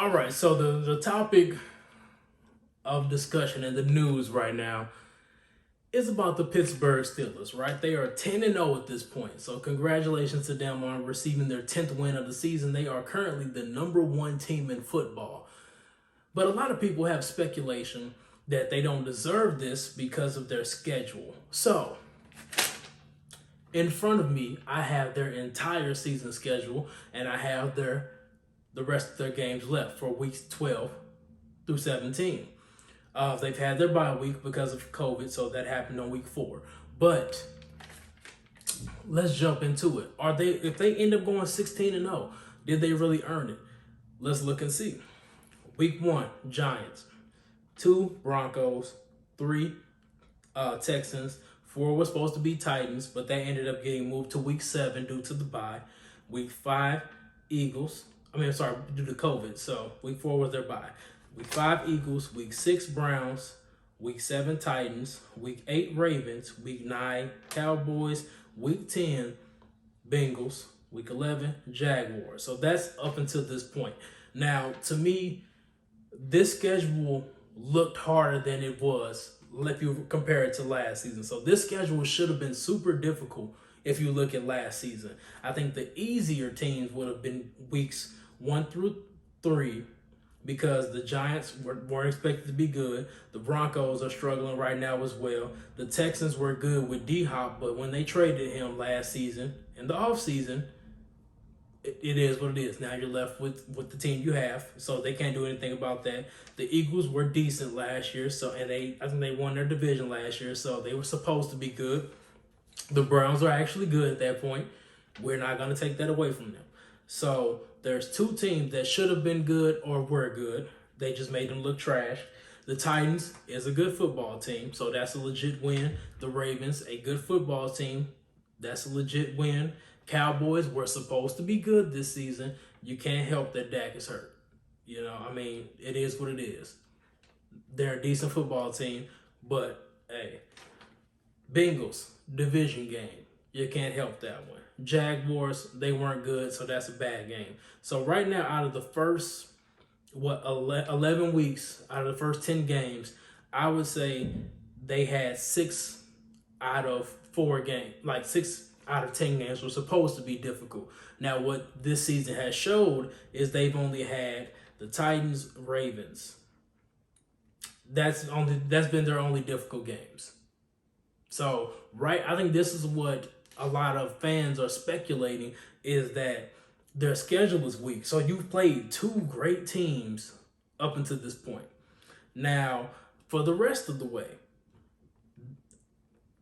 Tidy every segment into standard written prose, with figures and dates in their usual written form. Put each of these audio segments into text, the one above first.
All right, so the topic of discussion in the news right now is about the Pittsburgh Steelers, right? They are 10-0 at this point. So congratulations to them on receiving their 10th win of the season. They are currently the number one team in football. But a lot of people have speculation that they don't deserve this because of their schedule. So, in front of me, I have their entire season schedule, and I have the rest of their games left for weeks 12 through 17. They've had their bye week because of COVID, so that happened on week 4. But let's jump into it. If they end up going 16-0, did they really earn it? Let's look and see. Week 1, Giants. 2, Broncos. 3, Texans. 4 was supposed to be Titans, but that ended up getting moved to week 7 due to the bye. Week 5, Eagles. Due to COVID. So week 4 was their bye. Week 5, Eagles. Week 6, Browns. Week 7, Titans. Week 8, Ravens. Week 9, Cowboys. Week 10, Bengals. Week 11, Jaguars. So that's up until this point. Now, to me, this schedule looked harder than it was if you compare it to last season. So this schedule should have been super difficult if you look at last season. I think the easier teams would have been weeks 1 through 3, because the Giants weren't expected to be good. The Broncos are struggling right now as well. The Texans were good with D-Hop, but when they traded him last season, in the offseason, it is what it is. Now you're left with the team you have, so they can't do anything about that. The Eagles were decent last year, I think they won their division last year, so they were supposed to be good. The Browns are actually good at that point. We're not going to take that away from them. So there's 2 teams that should have been good or were good. They just made them look trash. The Titans is a good football team, so that's a legit win. The Ravens, a good football team. That's a legit win. Cowboys were supposed to be good this season. You can't help that Dak is hurt. It is what it is. They're a decent football team, but hey, Bengals, division game. You can't help that one. Jaguars, they weren't good, so that's a bad game. So right now, out of the first 11 weeks, out of the first 10 games, I would say they had 6 out of 4 games, like 6 out of 10 games were supposed to be difficult. Now, what this season has showed is they've only had the Titans, Ravens. That's been their only difficult games. So, I think this is what a lot of fans are speculating, is that their schedule is weak. So you've played 2 great teams up until this point. Now, for the rest of the way,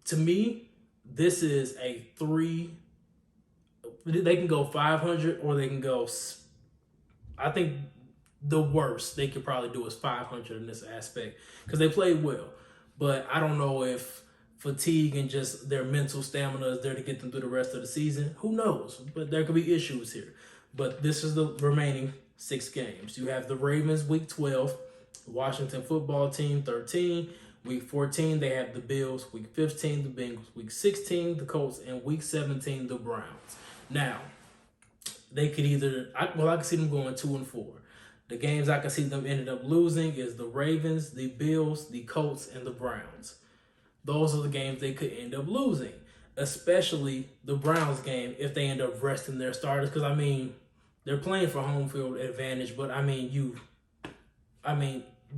to me, this is a 3. They can go 500 or they can go, I think the worst they could probably do is 500 in this aspect, because they played well. But I don't know if fatigue and just their mental stamina is there to get them through the rest of the season. Who knows? But there could be issues here. But this is the remaining 6 games. You have the Ravens week 12, Washington football team 13. Week 14, they have the Bills. Week 15, the Bengals. Week 16, the Colts. And week 17, the Browns. Now, they could I can see them going 2-4. The games I can see them ended up losing is the Ravens, the Bills, the Colts, and the Browns. Those are the games they could end up losing, especially the Browns game if they end up resting their starters. Because, they're playing for home field advantage, but,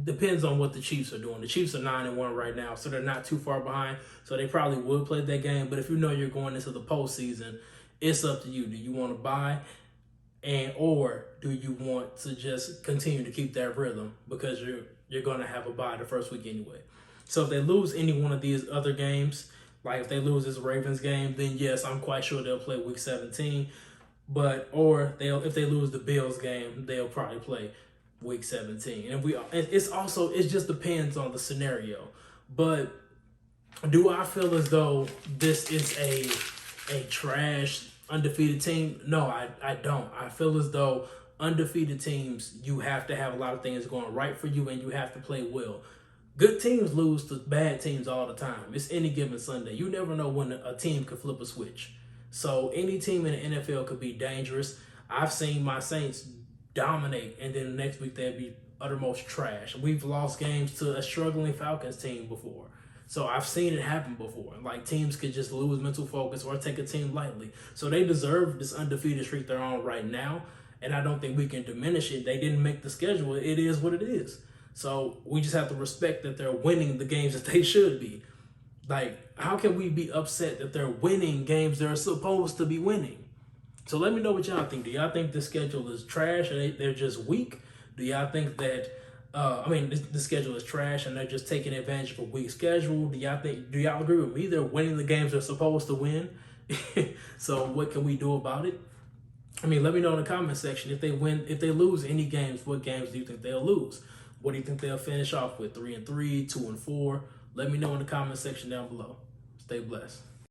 depends on what the Chiefs are doing. The Chiefs are 9-1 right now, so they're not too far behind. So they probably would play that game. But if you know you're going into the postseason, it's up to you. Do you want to buy, or do you want to just continue to keep that rhythm, because you're going to have a bye the first week anyway? So if they lose any one of these other games, like if they lose this Ravens game, then yes, I'm quite sure they'll play week 17. If they lose the Bills game, they'll probably play week 17. And it just depends on the scenario. But do I feel as though this is a trash undefeated team? No, I don't. I feel as though undefeated teams, you have to have a lot of things going right for you, and you have to play well. Good teams lose to bad teams all the time. It's any given Sunday. You never know when a team could flip a switch. So any team in the NFL could be dangerous. I've seen my Saints dominate, and then the next week they'd be uttermost trash. We've lost games to a struggling Falcons team before. So I've seen it happen before. Like, teams could just lose mental focus or take a team lightly. So they deserve this undefeated streak they're on right now, and I don't think we can diminish it. They didn't make the schedule. It is what it is. So we just have to respect that they're winning the games that they should be. Like, how can we be upset that they're winning games they're supposed to be winning? So let me know what y'all think. Do y'all think the schedule is trash and they're just weak? Do y'all think that, the schedule is trash and they're just taking advantage of a weak schedule? Do y'all agree with me? They're winning the games they're supposed to win. So what can we do about it? Let me know in the comment section. If they lose any games, what games do you think they'll lose? What do you think they'll finish off with? 3-3, 2-4? Let me know in the comment section down below. Stay blessed.